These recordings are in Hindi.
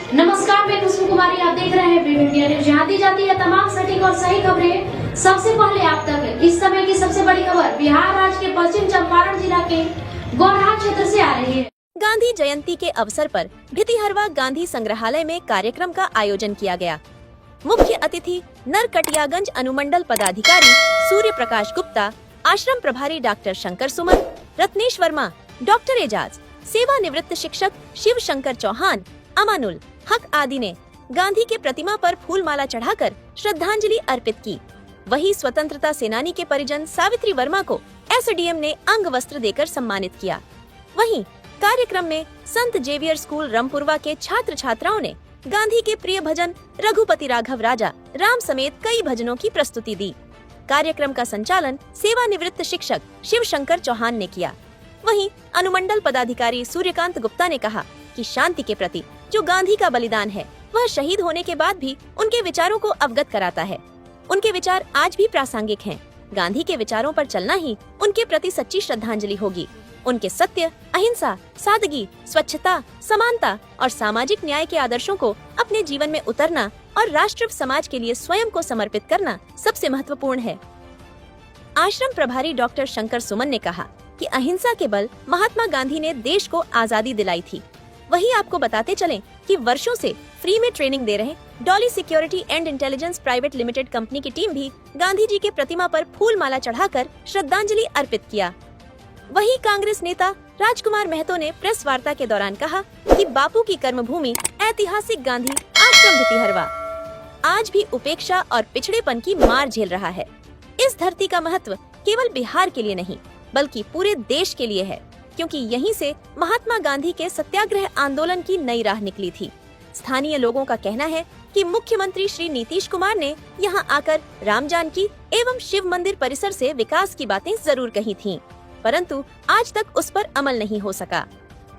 नमस्कार, मैं खुशबू कुमारी। आप देख रहे हैं वेब इंडिया न्यूज। यहाँ दी जाती है तमाम सटीक और सही खबरें सबसे पहले आप तक। इस समय की सबसे बड़ी खबर बिहार राज्य के पश्चिम चंपारण जिला के गौरहा क्षेत्र से आ रही है। गांधी जयंती के अवसर पर भितिहरवा गांधी संग्रहालय में कार्यक्रम का आयोजन किया गया। मुख्य अतिथि नरकटियागंज अनुमंडल पदाधिकारी सूर्य प्रकाश गुप्ता, आश्रम प्रभारी डॉक्टर शंकर सुमन, रत्नेश वर्मा, डॉक्टर एजाज, सेवानिवृत्त शिक्षक शिव शंकर चौहान, अमानुल हक आदि ने गांधी के प्रतिमा पर फूल माला चढ़ाकर श्रद्धांजलि अर्पित की। वहीं स्वतंत्रता सेनानी के परिजन सावित्री वर्मा को एसडीएम ने अंग वस्त्र देकर सम्मानित किया। वहीं कार्यक्रम में संत जेवियर स्कूल रामपुरवा के छात्र छात्राओं ने गांधी के प्रिय भजन रघुपति राघव राजा राम समेत कई भजनों की प्रस्तुति दी। कार्यक्रम का संचालन सेवानिवृत्त शिक्षक शिव शंकर चौहान ने किया। वहीं अनुमंडल पदाधिकारी सूर्यकांत गुप्ता ने कहा कि शांति के प्रति जो गांधी का बलिदान है वह शहीद होने के बाद भी उनके विचारों को अवगत कराता है। उनके विचार आज भी प्रासंगिक हैं। गांधी के विचारों पर चलना ही उनके प्रति सच्ची श्रद्धांजलि होगी। उनके सत्य, अहिंसा, सादगी, स्वच्छता, समानता और सामाजिक न्याय के आदर्शों को अपने जीवन में उतरना और राष्ट्र समाज के लिए स्वयं को समर्पित करना सबसे महत्वपूर्ण है। आश्रम प्रभारी डॉक्टर शंकर सुमन ने कहा कि अहिंसा के बल महात्मा गांधी ने देश को आजादी दिलाई थी। वहीं आपको बताते चलें कि वर्षों से फ्री में ट्रेनिंग दे रहे Dolly security and intelligence private limited company की टीम भी गांधी जी के प्रतिमा पर फूल माला चढ़ाकर श्रद्धांजलि अर्पित किया। वहीं कांग्रेस नेता राजकुमार महतो ने प्रेस वार्ता के दौरान कहा कि बापू की कर्मभूमि ऐतिहासिक गांधी आश्रम भितिहरवा आज भी उपेक्षा और पिछड़ेपन की मार झेल रहा है। इस धरती का महत्व केवल बिहार के लिए नहीं बल्कि पूरे देश के लिए है, क्योंकि यहीं से महात्मा गांधी के सत्याग्रह आंदोलन की नई राह निकली थी। स्थानीय लोगों का कहना है कि मुख्यमंत्री श्री नीतीश कुमार ने यहां आकर राम जानकी एवं शिव मंदिर परिसर से विकास की बातें जरूर कही थीं, परंतु आज तक उस पर अमल नहीं हो सका।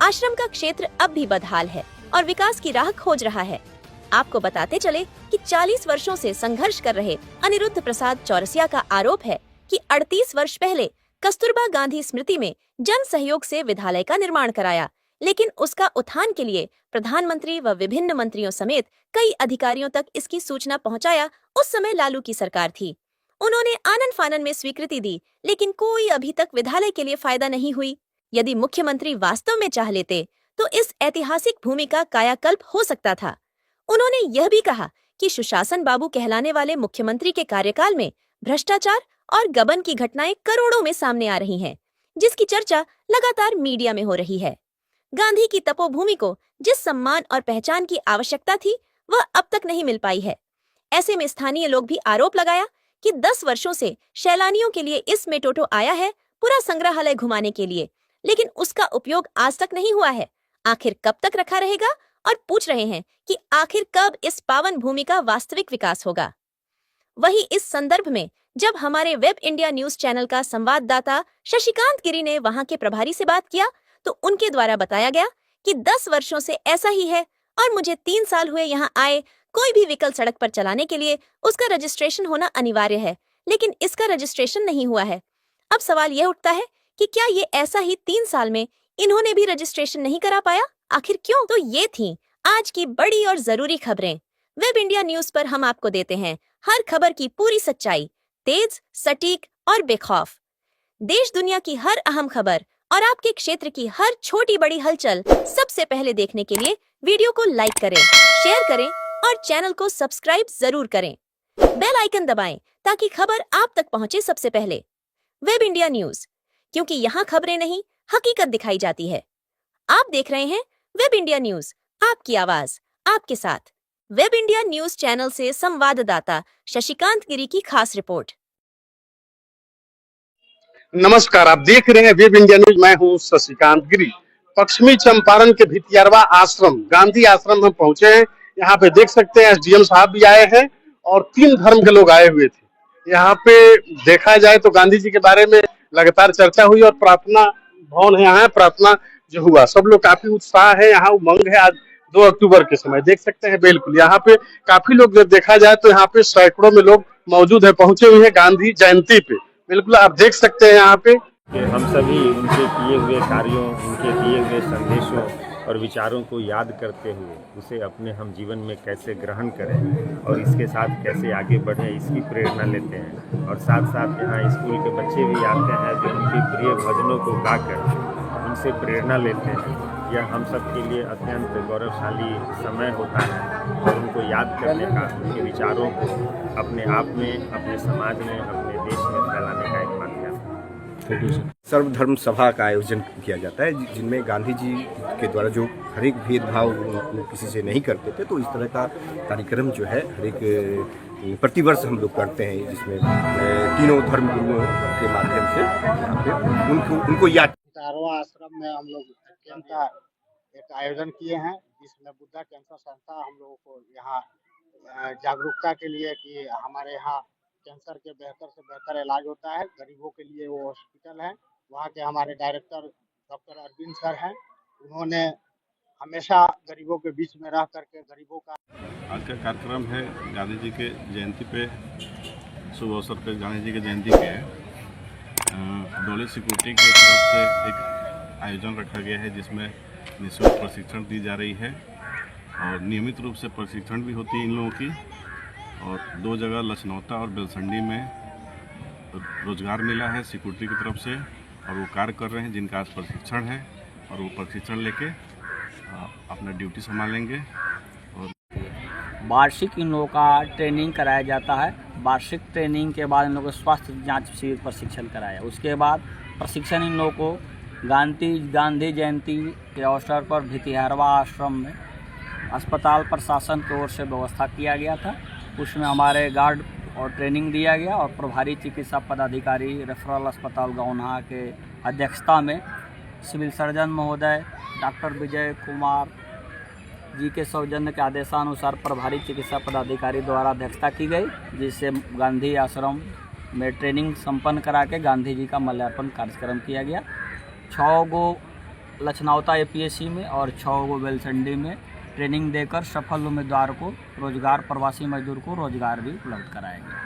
आश्रम का क्षेत्र अब भी बदहाल है और विकास की राह खोज रहा है। आपको बताते चले कि 40 वर्षों से संघर्ष कर रहे अनिरुद्ध प्रसाद चौरसिया का आरोप है कि 38 वर्ष पहले कस्तूरबा गांधी स्मृति में जन सहयोग से विद्यालय का निर्माण कराया, लेकिन उसका उत्थान के लिए प्रधानमंत्री व विभिन्न मंत्रियों समेत कई अधिकारियों तक इसकी सूचना पहुंचाया उस समय लालू की सरकार थी। उन्होंने आनन फानन में स्वीकृति दी, लेकिन कोई अभी तक विद्यालय के लिए फायदा नहीं हुई। यदि मुख्यमंत्री वास्तव में चाह लेते तो इस ऐतिहासिक भूमि का कायाकल्प हो सकता था। उन्होंने यह भी कहा कि सुशासन बाबू कहलाने वाले मुख्यमंत्री के कार्यकाल में भ्रष्टाचार और गबन की घटनाएं करोड़ों में सामने आ रही हैं, जिसकी चर्चा लगातार मीडिया में हो रही है। गांधी की तपोभूमि को जिस सम्मान और पहचान की आवश्यकता थी वह अब तक नहीं मिल पाई है। ऐसे में स्थानीय लोग भी आरोप लगाया कि 10 वर्षों से सैलानियों के लिए इस मेट्रो आया है पूरा संग्रहालय घुमाने के लिए, लेकिन उसका उपयोग आज तक नहीं हुआ है। आखिर कब तक रखा रहेगा? और पूछ रहे हैं कि आखिर कब इस पावन भूमि का वास्तविक विकास होगा। वहीं इस संदर्भ में जब हमारे वेब इंडिया न्यूज चैनल का संवाददाता शशिकांत गिरी ने वहां के प्रभारी से बात किया तो उनके द्वारा बताया गया कि 10 वर्षों से ऐसा ही है और मुझे 3 साल हुए यहाँ आए। कोई भी व्हीकल सड़क पर चलाने के लिए उसका रजिस्ट्रेशन होना अनिवार्य है, लेकिन इसका रजिस्ट्रेशन नहीं हुआ है। अब सवाल यह उठता है कि क्या ये ऐसा ही 3 साल में इन्होंने भी रजिस्ट्रेशन नहीं करा पाया? आखिर क्यों? तो ये थी आज की बड़ी और जरूरी खबरें। वेब इंडिया न्यूज पर हम आपको देते हैं हर खबर की पूरी सच्चाई, तेज, सटीक और बेखौफ। देश दुनिया की हर अहम खबर और आपके क्षेत्र की हर छोटी बड़ी हलचल सबसे पहले देखने के लिए वीडियो को लाइक करें, शेयर करें और चैनल को सब्सक्राइब जरूर करें। बेल आइकन दबाएं ताकि खबर आप तक पहुंचे सबसे पहले। वेब इंडिया न्यूज, क्योंकि यहाँ खबरें नहीं हकीकत दिखाई जाती है। आप देख रहे हैं वेब इंडिया न्यूज, आपकी आवाज आपके साथ। वेब इंडिया न्यूज चैनल से संवाददाता शशिकांत गिरी की खास रिपोर्ट। नमस्कार, आप देख रहे हैं वेब इंडिया न्यूज। मैं हूं शशिकांत गिरी। पश्चिमी चंपारण के भितिहरवा आश्रम, गांधी आश्रम में पहुंचे हैं। यहाँ पे देख सकते हैं एसडीएम साहब भी आए हैं और 3 धर्म के लोग आए हुए थे। यहाँ पे देखा जाए तो गांधी जी के बारे में लगातार चर्चा हुई और प्रार्थना भवन है, यहाँ प्रार्थना जो हुआ, सब लोग काफी उत्साह है, यहाँ उमंग है। आज 2 अक्टूबर के समय देख सकते हैं, बिल्कुल यहाँ पे काफी लोग, जब देखा जाए तो यहाँ पे सैकड़ों में लोग मौजूद है, पहुंचे हुए हैं गांधी जयंती पे। बिल्कुल आप देख सकते हैं यहाँ पे कि हम सभी उनके किए हुए कार्यों, उनके दिए हुए संदेशों और विचारों को याद करते हुए उसे अपने हम जीवन में कैसे ग्रहण करें और इसके साथ कैसे आगे बढ़ें, इसकी प्रेरणा लेते हैं। और साथ साथ यहाँ स्कूल के बच्चे भी आते हैं जो उनकी प्रिय भजनों को गाकर उनसे प्रेरणा लेते हैं। यह हम सब के लिए अत्यंत गौरवशाली समय होता है और उनको याद करने का, उनके विचारों को अपने आप में, अपने समाज में, अपने देश में फैलाने का एक माध्यम है। सर्वधर्म सभा का आयोजन किया जाता है जिनमें गांधी जी के द्वारा जो हर एक भेदभाव किसी से नहीं करते थे, तो इस तरह का कार्यक्रम जो है हर एक प्रतिवर्ष हम लोग करते हैं, जिसमें तीनों धर्म गुरुओं के माध्यम से यहाँ पे उनको याद। भितिहरवा आश्रम में हम लोग कैंप का एक आयोजन किए हैं, जिसमें बुद्धा कैंसर संस्था हम लोगों को यहाँ जागरूकता के लिए कि हमारे यहाँ कैंसर के बेहतर से बेहतर इलाज होता है। गरीबों के लिए वो हॉस्पिटल है। वहाँ के हमारे डायरेक्टर डॉक्टर अरविंद सर हैं। उन्होंने हमेशा गरीबों के बीच में रह करके गरीबों का। आज का कार्यक्रम है गांधी जी के जयंती पे, शुभ अवसर पे गांधी जी के जयंती पे डोले सिक्योरिटी की तरफ से एक आयोजन रखा गया है, जिसमें निःशुल्क प्रशिक्षण दी जा रही है और नियमित रूप से प्रशिक्षण भी होती है इन लोगों की। और 2 जगह लखनौता और बेलसंडी में रोजगार मिला है सिक्योरिटी की तरफ से और वो कार्य कर रहे हैं, जिनका आज प्रशिक्षण है और वो प्रशिक्षण लेके अपना ड्यूटी संभालेंगे। और वार्षिक इन लोगों का ट्रेनिंग कराया जाता है। वार्षिक ट्रेनिंग के बाद इन लोगों को स्वास्थ्य जांच शिविर प्रशिक्षण कराया। उसके बाद प्रशिक्षण इन लोगों को गांधी जयंती के अवसर पर भितिहरवा आश्रम में अस्पताल प्रशासन की ओर से व्यवस्था किया गया था। उसमें हमारे गार्ड और ट्रेनिंग दिया गया और प्रभारी चिकित्सा पदाधिकारी रेफरल अस्पताल गौनहा के अध्यक्षता में सिविल सर्जन महोदय डॉक्टर विजय कुमार जी के सौजन्य के आदेशानुसार प्रभारी चिकित्सा पदाधिकारी द्वारा अध्यक्षता की गई, जिससे गांधी आश्रम में ट्रेनिंग संपन्न करा के गांधी जी का माल्यार्पण कार्यक्रम किया गया। 6 गो लखनौता APSC में और 6 गो बेलसंडी में ट्रेनिंग देकर सफल उम्मीदवार को रोजगार, प्रवासी मजदूर को रोजगार भी उपलब्ध कराया गया।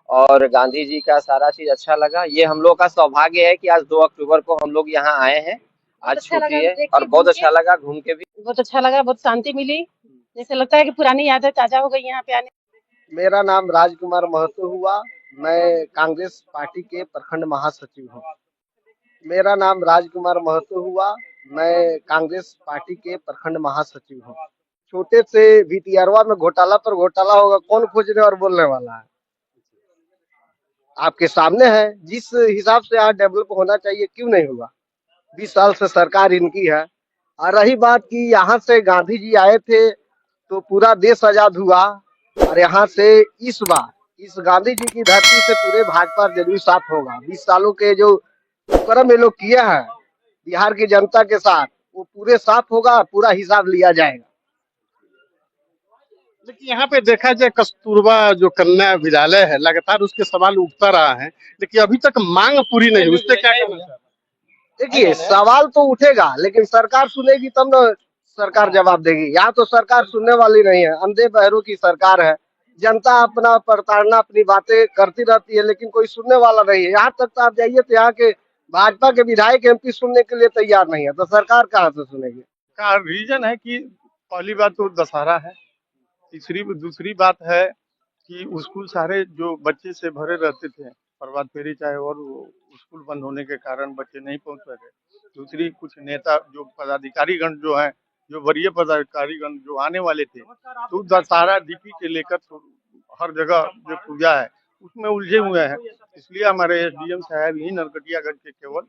और गांधी जी का सारा चीज अच्छा लगा। ये हम लोग का सौभाग्य है कि आज 2 अक्टूबर को हम लोग यहाँ आए हैं। आज छुट्टी है और बहुत अच्छा लगा घूम के भी। बहुत अच्छा लगा, बहुत शांति मिली, जैसे लगता है कि पुरानी यादें ताजा हो गई यहाँ पे आने। मेरा नाम राजकुमार महतो हुआ। मैं कांग्रेस पार्टी के प्रखंड महासचिव हूँ। मेरा नाम राजकुमार महतो हुआ। मैं कांग्रेस पार्टी के प्रखंड महासचिव हूँ। छोटे से भितिहरवा में घोटाला पर घोटाला होगा, कौन खोजने और बोलने वाला है? आपके सामने है। जिस हिसाब से यहाँ डेवलप होना चाहिए, क्यों नहीं हुआ? 20 साल से सरकार इनकी है। और रही बात कि यहाँ से गांधी जी आए थे तो पूरा देश आजाद हुआ, और यहाँ से इस बार इस गांधी जी की धरती से पूरे भाजपा जरूर साफ होगा। 20 सालों के जो कर्म ये लोग किए हैं बिहार की जनता के साथ, वो पूरे साफ होगा, पूरा हिसाब लिया जाएगा। लेकिन यहाँ पे देखा जाए कस्तूरबा जो कन्या विद्यालय है, लगातार उसके सवाल उठता रहा है, लेकिन अभी तक मांग पूरी नहीं हुई। उससे क्या कहना? देखिए, सवाल तो उठेगा, लेकिन सरकार सुनेगी तब न सरकार जवाब देगी। यहाँ तो सरकार सुनने वाली नहीं है, अंधे बहरों की सरकार है। जनता अपना प्रताड़ना, अपनी बातें करती रहती है, लेकिन कोई सुनने वाला नहीं है। यहाँ तक तो आप जाइए तो यहाँ के भाजपा के विधायक MP सुनने के लिए तैयार नहीं है, तो सरकार कहाँ से सुनेगी? का रीजन है कि पहली बात तो दशहरा है, दूसरी बात है कि स्कूल सारे जो बच्चे से भरे रहते थे, प्रभात फेरी चाहे और स्कूल बंद होने के कारण बच्चे नहीं पहुंच सके। दूसरी कुछ नेता जो पदाधिकारीगण जो हैं, जो वरीय पदाधिकारीगण जो आने वाले थे, तो दशहरा DP के लेकर हर जगह जो पूजा है उसमें उलझे हुए हैं। इसलिए हमारे SDM साहब ही नरकटियागंज के केवल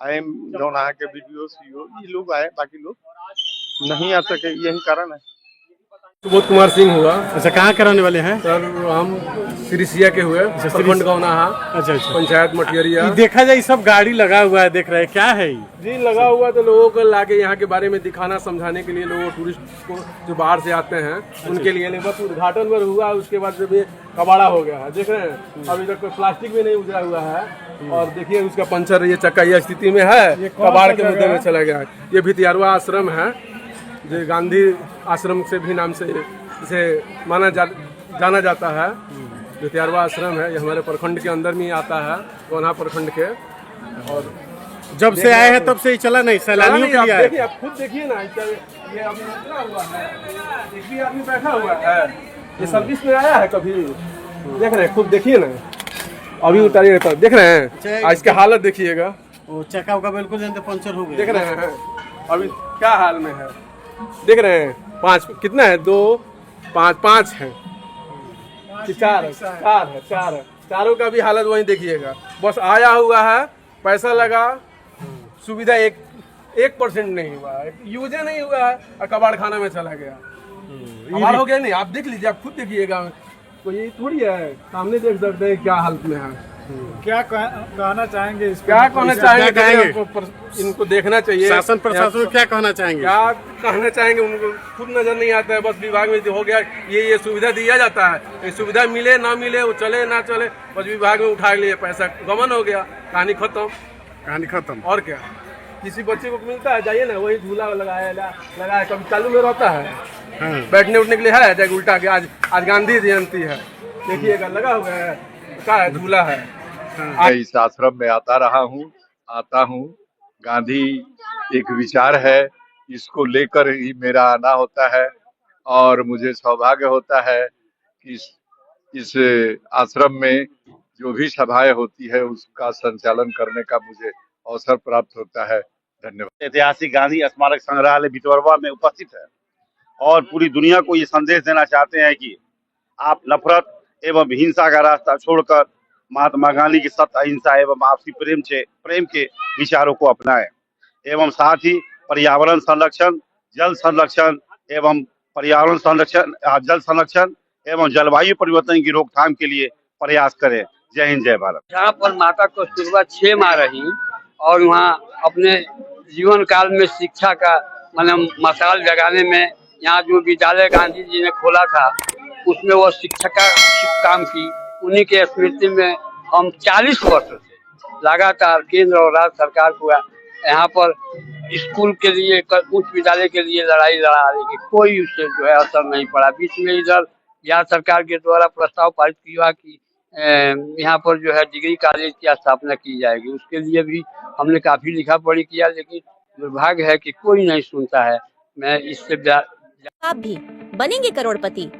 IM गौनहा के BDO CO ये लोग आए, बाकी लोग नहीं आ सके, यही कारण है। सुबोध कुमार सिंह हुआ। अच्छा, कहाँ के रहने वाले हैं? सर हम सिरिसिया के हुए, प्रखंड गौनहा। अच्छा, पंचायत मटियरिया। देखा जाए सब गाड़ी लगा हुआ है, देख रहे हैं, क्या है ये? जी लगा हुआ, तो लोगों को लाके यहाँ के बारे में दिखाना, समझाने के लिए लोगों टूरिस्ट को जो बाहर से आते हैं उनके लिए। बस उद्घाटन पर हुआ, उसके बाद जब ये कबाड़ा हो गया है, देख रहे हैं अभी तक कोई प्लास्टिक भी नहीं उजरा हुआ है। और देखिए उसका पंचर, ये चक्का ये स्थिति में है, कबाड़ के मुद्दे में चला गया है। ये भितिहरवा आश्रम है, जो गांधी आश्रम से भी नाम से इसे जाना जाता है। भितिहरवा आश्रम है, ये हमारे प्रखंड के अंदर में आता है, गौनहा प्रखंड के। और जब से आए हैं तब से ही चला नहीं, सैलानियों के लिए आए। देखिए, आप खुद देखिए ना, ये अभी उतरा हुआ है, एक भी आदमी बैठा हुआ है, ये सर्विस में आया है कभी? देख रहे हैं, खुद देखिए ना, अभी उतारिए तो देख रहे हैं, आज इसका हालत देखिएगा, वो चक्का उका बिल्कुल पंचर हो गया। देख रहे हैं अभी क्या हाल में है, देख रहे हैं। 5 कितना है, 2 5 5 है कि 4 है, 4 है, चारों का भी हालत वही देखिएगा। बस आया हुआ है, पैसा लगा, सुविधा 1% नहीं हुआ है, यूजे नहीं हुआ है, और कबाड़ खाना में चला गया। हमारा हो गया नहीं, आप देख लीजिए, आप खुद देखिएगा, तो ये थोड़ी है, सामने देख सकते हैं क्या हालत में है। क्या कहना चाहेंगे इसको? क्या कहना चाहेंगे? इनको देखना चाहिए, शासन प्रशासन क्या कहना चाहेंगे? क्या कहना चाहेंगे, उनको खुद नजर नहीं आता है। बस विभाग में हो गया, ये सुविधा दिया जाता है, ये सुविधा मिले ना मिले, वो चले ना चले, बस विभाग में उठा लिए, पैसा गमन हो गया, कहानी खत्म। और क्या, किसी बच्चे को मिलता है, जाइए ना, वही झूला लगाया कभी चालू में रहता है, बैठने उठने के लिए है, जाए उल्टा के। आज गांधी जयंती है, देखिएगा लगा हुआ है, क्या है, झूला है। मैं इस आश्रम में आता हूँ। गांधी एक विचार है, इसको लेकर ही मेरा आना होता है, और मुझे सौभाग्य होता है कि इस आश्रम में जो भी सभाएं होती है उसका संचालन करने का मुझे अवसर प्राप्त होता है। धन्यवाद। ऐतिहासिक गांधी स्मारक संग्रहालय भितरवा में उपस्थित है और पूरी दुनिया को ये संदेश देना चाहते हैं कि आप नफरत एवं हिंसा का रास्ता छोड़कर महात्मा गांधी की सत्य, अहिंसा एवं आपसी प्रेम के विचारों को अपनाएं, एवं साथ ही पर्यावरण संरक्षण, जल संरक्षण एवं जलवायु परिवर्तन की रोकथाम के लिए प्रयास करें। जय हिंद, जय भारत। जहाँ पर माता कस्तूरबा 6 माह रही और वहाँ अपने जीवन काल में शिक्षा का मसाल जगाने में, यहाँ जो विद्यालय गांधी जी ने खोला था उसमें वो शिक्षक का काम की, उन्हीं के स्मृति में हम 40 वर्ष से लगातार केंद्र और राज्य सरकार को यहाँ पर स्कूल के लिए, उच्च विद्यालय के लिए लड़ाई लड़ा, लेकिन कोई उससे जो है असर नहीं पड़ा। बीच में इधर बिहार सरकार के द्वारा प्रस्ताव पारित किया कि यहाँ पर जो है डिग्री कॉलेज की स्थापना की जाएगी, उसके लिए भी हमने काफी लिखा पढ़ी किया, लेकिन दुर्भाग्य है कि कोई नहीं सुनता है। मैं इससे आप भी बनेंगे करोड़पति।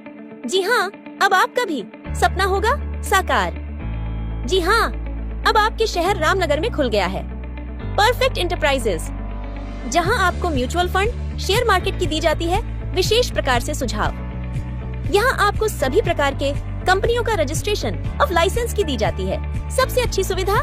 जी हाँ, अब आपका भी सपना होगा साकार। जी हाँ, अब आपके शहर रामनगर में खुल गया है परफेक्ट इंटरप्राइजेस, जहां आपको म्यूचुअल फंड, शेयर मार्केट की दी जाती है विशेष प्रकार से सुझाव। यहां आपको सभी प्रकार के कंपनियों का रजिस्ट्रेशन ऑफ लाइसेंस की दी जाती है। सबसे अच्छी सुविधा,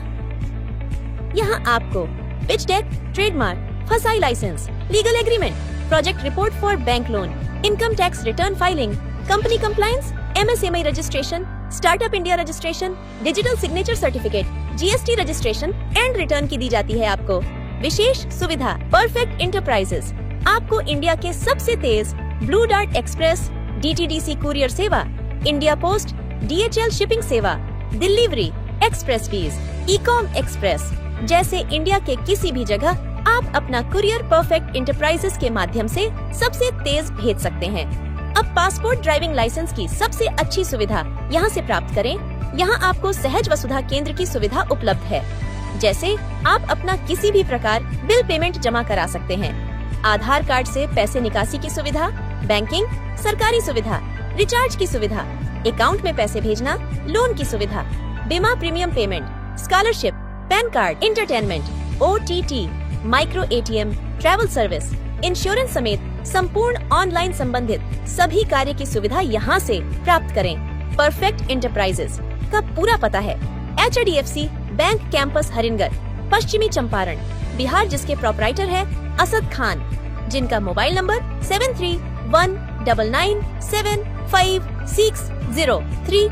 यहां आपको pitch deck, trademark, FSSAI licence, legal agreement, project report for bank loan, income tax return filing, company compliance, MSME registration, startup India registration, digital signature certificate, GST registration and return की दी जाती है आपको विशेष सुविधा। परफेक्ट इंटरप्राइजेस आपको इंडिया के सबसे तेज Blue Dart Express, DTDC courier सेवा, इंडिया पोस्ट, DHL शिपिंग सेवा, delivery, express fees, ecom express जैसे इंडिया के किसी भी जगह आप अपना कुरियर परफेक्ट इंटरप्राइजेस के माध्यम से सबसे तेज भेज सकते हैं। अब पासपोर्ट, ड्राइविंग लाइसेंस की सबसे अच्छी सुविधा यहाँ से प्राप्त करें। यहाँ आपको सहज वसुधा केंद्र की सुविधा उपलब्ध है, जैसे आप अपना किसी भी प्रकार बिल पेमेंट जमा करा सकते हैं, आधार कार्ड से पैसे निकासी की सुविधा, बैंकिंग, सरकारी सुविधा, रिचार्ज की सुविधा, अकाउंट में पैसे भेजना, लोन की सुविधा, बीमा premium payment, scholarship, pan card, entertainment, OTT, micro ATM, travel service, insurance समेत संपूर्ण ऑनलाइन संबंधित सभी कार्य की सुविधा यहाँ से प्राप्त करें। परफेक्ट इंटरप्राइजेस का पूरा पता है HDFC बैंक कैंपस हरिनगर, पश्चिमी चंपारण, बिहार, जिसके प्रोपराइटर है असद खान, जिनका मोबाइल नंबर 7319975603